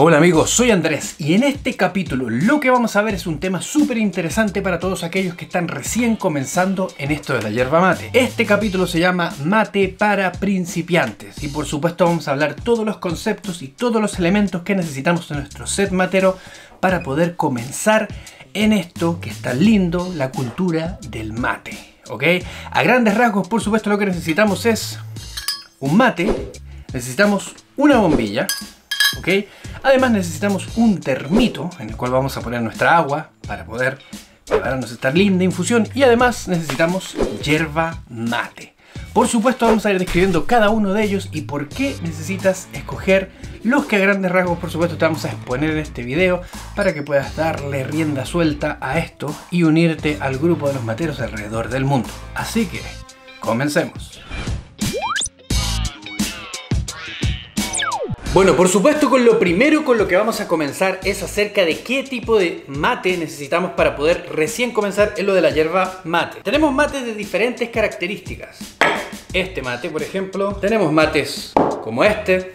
Hola amigos, soy Andrés y en este capítulo lo que vamos a ver es un tema súper interesante para todos aquellos que están recién comenzando en esto de la yerba mate. Este capítulo se llama Mate para principiantes y por supuesto vamos a hablar todos los conceptos y todos los elementos que necesitamos en nuestro set matero para poder comenzar en esto que es tan lindo, la cultura del mate. ¿Ok? A grandes rasgos, por supuesto, lo que necesitamos es un mate, necesitamos una bombilla, ¿ok? Además necesitamos un termito en el cual vamos a poner nuestra agua para poder prepararnos esta linda infusión y además necesitamos yerba mate. Por supuesto vamos a ir describiendo cada uno de ellos y por qué necesitas escoger los que a grandes rasgos por supuesto te vamos a exponer en este video para que puedas darle rienda suelta a esto y unirte al grupo de los materos alrededor del mundo. Así que comencemos. Bueno, por supuesto con lo primero con lo que vamos a comenzar es acerca de qué tipo de mate necesitamos para poder recién comenzar en lo de la yerba mate. Tenemos mates de diferentes características. Este mate, por ejemplo, tenemos mates como este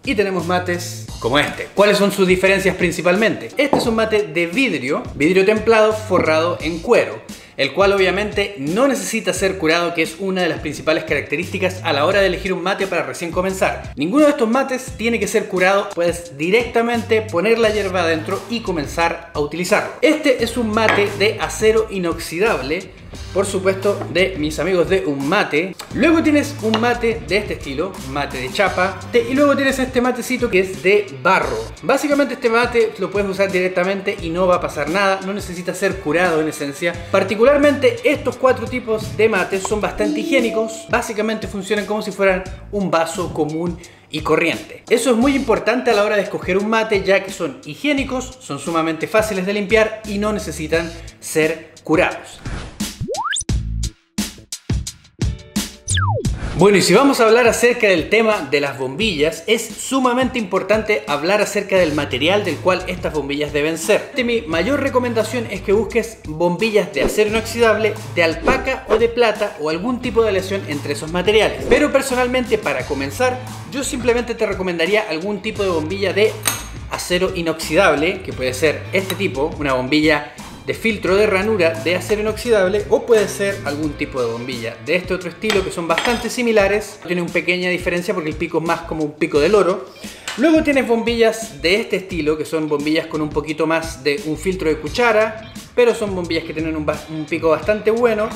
y tenemos mates como este. ¿Cuáles son sus diferencias principalmente? Este es un mate de vidrio templado forrado en cuero, el cual obviamente no necesita ser curado, que es una de las principales características a la hora de elegir un mate para recién comenzar. Ninguno de estos mates tiene que ser curado, puedes directamente poner la yerba adentro y comenzar a utilizarlo. Este es un mate de acero inoxidable, por supuesto de mis amigos de Unmate. Luego tienes un mate de este estilo, mate de chapa, y luego tienes este matecito que es de barro. Básicamente este mate lo puedes usar directamente y no va a pasar nada, no necesita ser curado en esencia. Particularmente estos cuatro tipos de mates son bastante higiénicos, básicamente funcionan como si fueran un vaso común y corriente. Eso es muy importante a la hora de escoger un mate, ya que son higiénicos, son sumamente fáciles de limpiar y no necesitan ser curados. Bueno, y si vamos a hablar acerca del tema de las bombillas, es sumamente importante hablar acerca del material del cual estas bombillas deben ser. Mi mayor recomendación es que busques bombillas de acero inoxidable, de alpaca o de plata o algún tipo de aleación entre esos materiales. Pero personalmente, para comenzar, yo simplemente te recomendaría algún tipo de bombilla de acero inoxidable, que puede ser este tipo, una bombilla de filtro de ranura de acero inoxidable, o puede ser algún tipo de bombilla de este otro estilo, que son bastante similares. Tiene una pequeña diferencia porque el pico es más como un pico del oro. Luego tienes bombillas de este estilo, que son bombillas con un poquito más de un filtro de cuchara, pero son bombillas que tienen un pico bastante bueno.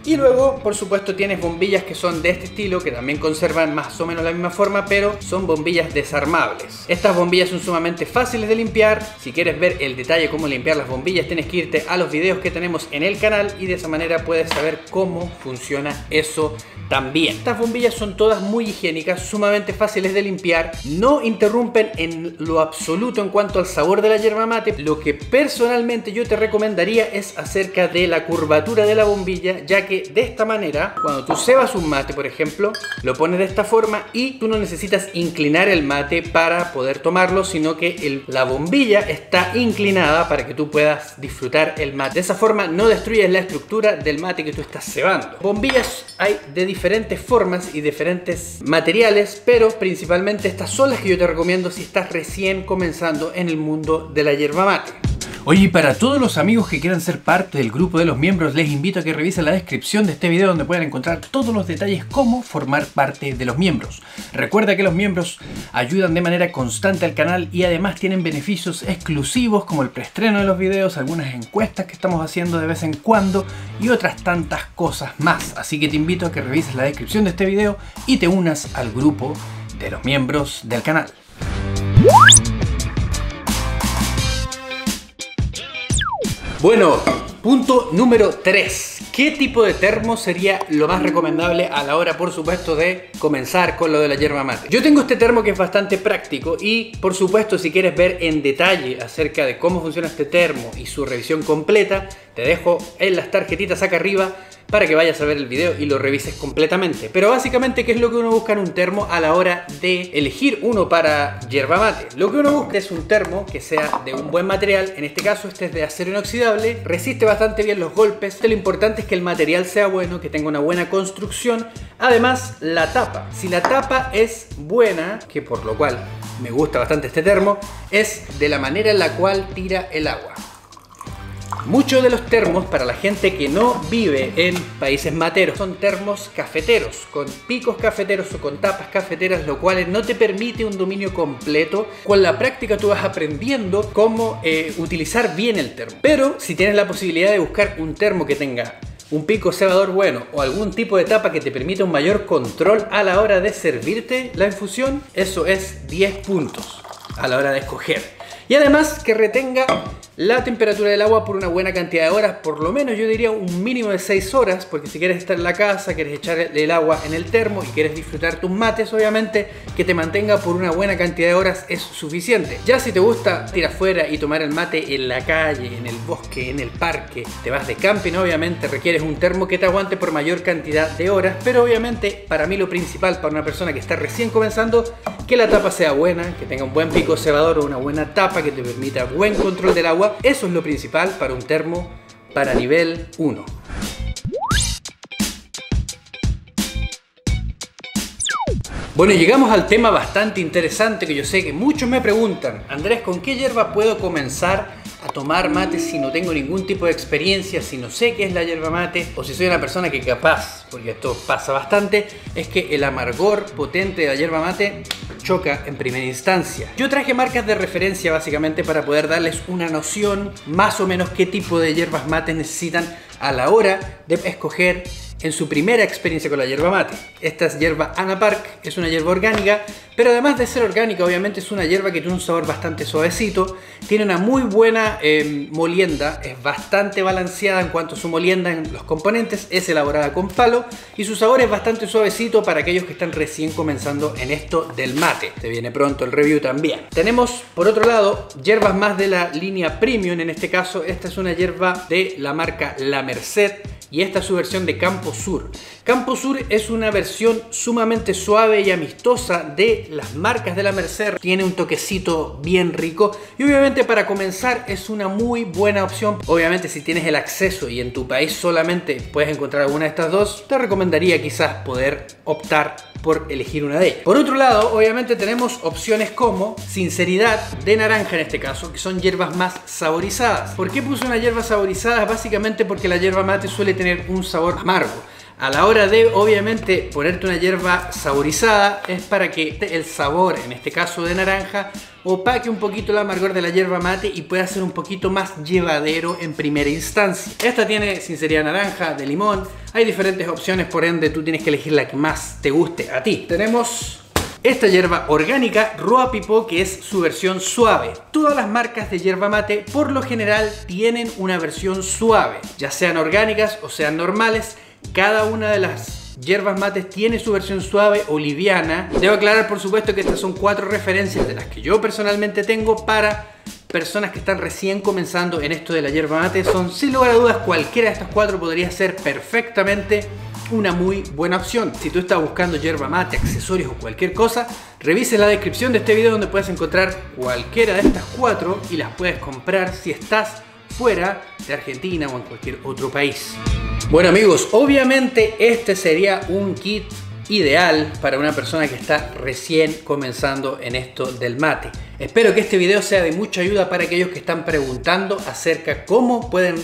Y luego, por supuesto, tienes bombillas que son de este estilo, que también conservan más o menos la misma forma, pero son bombillas desarmables. Estas bombillas son sumamente fáciles de limpiar. Si quieres ver el detalle de cómo limpiar las bombillas, tienes que irte a los videos que tenemos en el canal y de esa manera puedes saber cómo funciona eso también. Estas bombillas son todas muy higiénicas, sumamente fáciles de limpiar, no interrumpen en lo absoluto en cuanto al sabor de la yerba mate. Lo que personalmente yo te recomendaría es acerca de la curvatura de la bombilla, ya que de esta manera, cuando tú cebas un mate, por ejemplo, lo pones de esta forma y tú no necesitas inclinar el mate para poder tomarlo, sino que la bombilla está inclinada para que tú puedas disfrutar el mate. De esa forma no destruyes la estructura del mate que tú estás cebando. Bombillas hay de diferentes formas y diferentes materiales, pero principalmente estas son las que yo te recomiendo si estás recién comenzando en el mundo de la yerba mate. Oye, y para todos los amigos que quieran ser parte del grupo de los miembros, les invito a que revisen la descripción de este video, donde pueden encontrar todos los detalles cómo formar parte de los miembros. Recuerda que los miembros ayudan de manera constante al canal y además tienen beneficios exclusivos como el preestreno de los videos, algunas encuestas que estamos haciendo de vez en cuando y otras tantas cosas más. Así que te invito a que revises la descripción de este video y te unas al grupo de los miembros del canal. Bueno, punto número 3. ¿Qué tipo de termo sería lo más recomendable a la hora, por supuesto, de comenzar con lo de la yerba mate? Yo tengo este termo que es bastante práctico y, por supuesto, si quieres ver en detalle acerca de cómo funciona este termo y su revisión completa, te dejo en las tarjetitas acá arriba para que vayas a ver el video y lo revises completamente. Pero básicamente, ¿qué es lo que uno busca en un termo a la hora de elegir uno para yerba mate? Lo que uno busca es un termo que sea de un buen material. En este caso este es de acero inoxidable, resiste bastante bien los golpes. Lo importante es que el material sea bueno, que tenga una buena construcción. Además, la tapa. Si la tapa es buena, que por lo cual me gusta bastante este termo, es de la manera en la cual tira el agua. Muchos de los termos, para la gente que no vive en países materos, son termos cafeteros, con picos cafeteros o con tapas cafeteras, lo cual no te permite un dominio completo. Con la práctica tú vas aprendiendo cómo utilizar bien el termo. Pero si tienes la posibilidad de buscar un termo que tenga un pico cebador bueno o algún tipo de tapa que te permita un mayor control a la hora de servirte la infusión, eso es 10 puntos a la hora de escoger. Y además que retenga la temperatura del agua por una buena cantidad de horas, por lo menos yo diría un mínimo de 6 horas, porque si quieres estar en la casa, quieres echar el agua en el termo y quieres disfrutar tus mates, obviamente que te mantenga por una buena cantidad de horas es suficiente. Ya si te gusta ir afuera y tomar el mate en la calle, en el bosque, en el parque, te vas de camping, obviamente requieres un termo que te aguante por mayor cantidad de horas, pero obviamente para mí lo principal para una persona que está recién comenzando, que la tapa sea buena, que tenga un buen pico cebador o una buena tapa que te permita buen control del agua. Eso es lo principal para un termo para nivel 1. Bueno, llegamos al tema bastante interesante que yo sé que muchos me preguntan: Andrés, ¿con qué hierba puedo comenzar a tomar mate si no tengo ningún tipo de experiencia, si no sé qué es la yerba mate, o si soy una persona que capaz, porque esto pasa bastante, es que el amargor potente de la yerba mate choca en primera instancia? Yo traje marcas de referencia básicamente para poder darles una noción más o menos qué tipo de yerbas mates necesitan a la hora de escoger en su primera experiencia con la yerba mate. Esta es yerba Anna Park, es una yerba orgánica, pero además de ser orgánica, obviamente es una yerba que tiene un sabor bastante suavecito, tiene una muy buena molienda, es bastante balanceada en cuanto a su molienda en los componentes, es elaborada con palo y su sabor es bastante suavecito para aquellos que están recién comenzando en esto del mate. Te viene pronto el review también. Tenemos por otro lado yerbas más de la línea premium, en este caso esta es una yerba de la marca La Merced, y esta es su versión de Campo Sur. Campo Sur es una versión sumamente suave y amistosa de las marcas de La Merced. Tiene un toquecito bien rico y obviamente para comenzar es una muy buena opción. Obviamente si tienes el acceso y en tu país solamente puedes encontrar alguna de estas dos, te recomendaría quizás poder optar por elegir una de ellas. Por otro lado, obviamente tenemos opciones como Sinceridad de naranja en este caso, que son hierbas más saborizadas. ¿Por qué puse una hierba saborizada? Básicamente porque la yerba mate suele tener un sabor amargo. A la hora de, obviamente, ponerte una hierba saborizada es para que el sabor, en este caso de naranja, opaque un poquito el amargor de la yerba mate y pueda ser un poquito más llevadero en primera instancia. Esta tiene Sinceridad naranja, de limón, hay diferentes opciones, por ende tú tienes que elegir la que más te guste a ti. Tenemos esta yerba orgánica Roa Pipó, que es su versión suave. Todas las marcas de yerba mate por lo general tienen una versión suave, ya sean orgánicas o sean normales. Cada una de las yerbas mates tiene su versión suave o liviana. Debo aclarar por supuesto que estas son 4 referencias de las que yo personalmente tengo para personas que están recién comenzando en esto de la yerba mate. Son sin lugar a dudas, cualquiera de estas 4 podría ser perfectamente una muy buena opción. Si tú estás buscando yerba mate, accesorios o cualquier cosa, revise la descripción de este video donde puedes encontrar cualquiera de estas 4 y las puedes comprar si estás fuera de Argentina o en cualquier otro país. Bueno amigos, obviamente este sería un kit ideal para una persona que está recién comenzando en esto del mate. Espero que este video sea de mucha ayuda para aquellos que están preguntando acerca de cómo pueden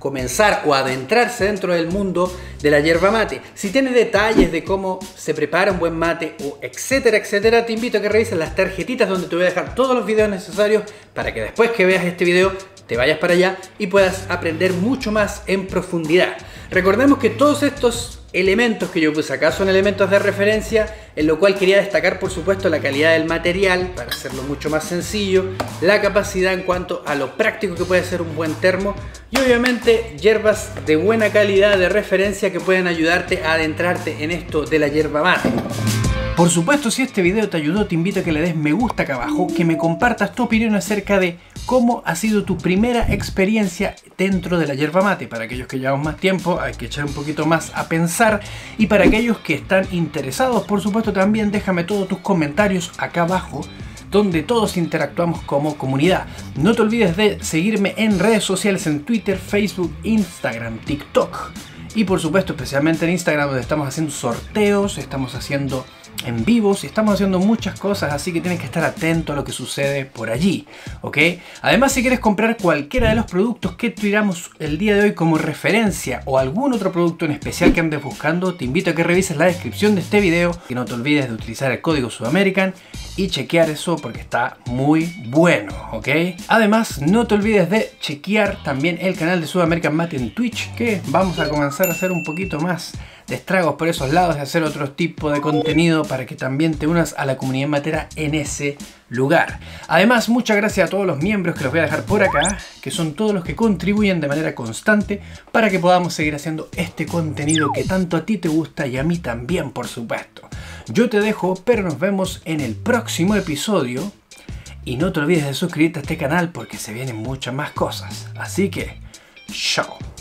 comenzar o adentrarse dentro del mundo de la yerba mate. Si tienes detalles de cómo se prepara un buen mate o etcétera, etcétera, te invito a que revises las tarjetitas donde te voy a dejar todos los videos necesarios para que después que veas este video te vayas para allá y puedas aprender mucho más en profundidad. Recordemos que todos estos elementos que yo puse acá son elementos de referencia, en lo cual quería destacar por supuesto la calidad del material para hacerlo mucho más sencillo, la capacidad en cuanto a lo práctico que puede ser un buen termo y obviamente hierbas de buena calidad de referencia que pueden ayudarte a adentrarte en esto de la yerba mate. Por supuesto, si este video te ayudó, te invito a que le des me gusta acá abajo, que me compartas tu opinión acerca de cómo ha sido tu primera experiencia dentro de la yerba mate. Para aquellos que llevamos más tiempo, hay que echar un poquito más a pensar. Y para aquellos que están interesados, por supuesto, también déjame todos tus comentarios acá abajo, donde todos interactuamos como comunidad. No te olvides de seguirme en redes sociales, en Twitter, Facebook, Instagram, TikTok. Y por supuesto, especialmente en Instagram, donde estamos haciendo sorteos, estamos haciendo en vivos y estamos haciendo muchas cosas, así que tienes que estar atento a lo que sucede por allí, ¿ok? Además, si quieres comprar cualquiera de los productos que tiramos el día de hoy como referencia o algún otro producto en especial que andes buscando, te invito a que revises la descripción de este video, que no te olvides de utilizar el código Sudamerican y chequear eso porque está muy bueno, ¿ok? Además, no te olvides de chequear también el canal de Sudamerican Mate en Twitch, que vamos a comenzar a hacer un poquito más de estragos por esos lados, de hacer otro tipo de contenido para que también te unas a la comunidad matera en ese lugar. Además, muchas gracias a todos los miembros que los voy a dejar por acá, que son todos los que contribuyen de manera constante para que podamos seguir haciendo este contenido que tanto a ti te gusta y a mí también, por supuesto. Yo te dejo, pero nos vemos en el próximo episodio y no te olvides de suscribirte a este canal porque se vienen muchas más cosas. Así que, chao.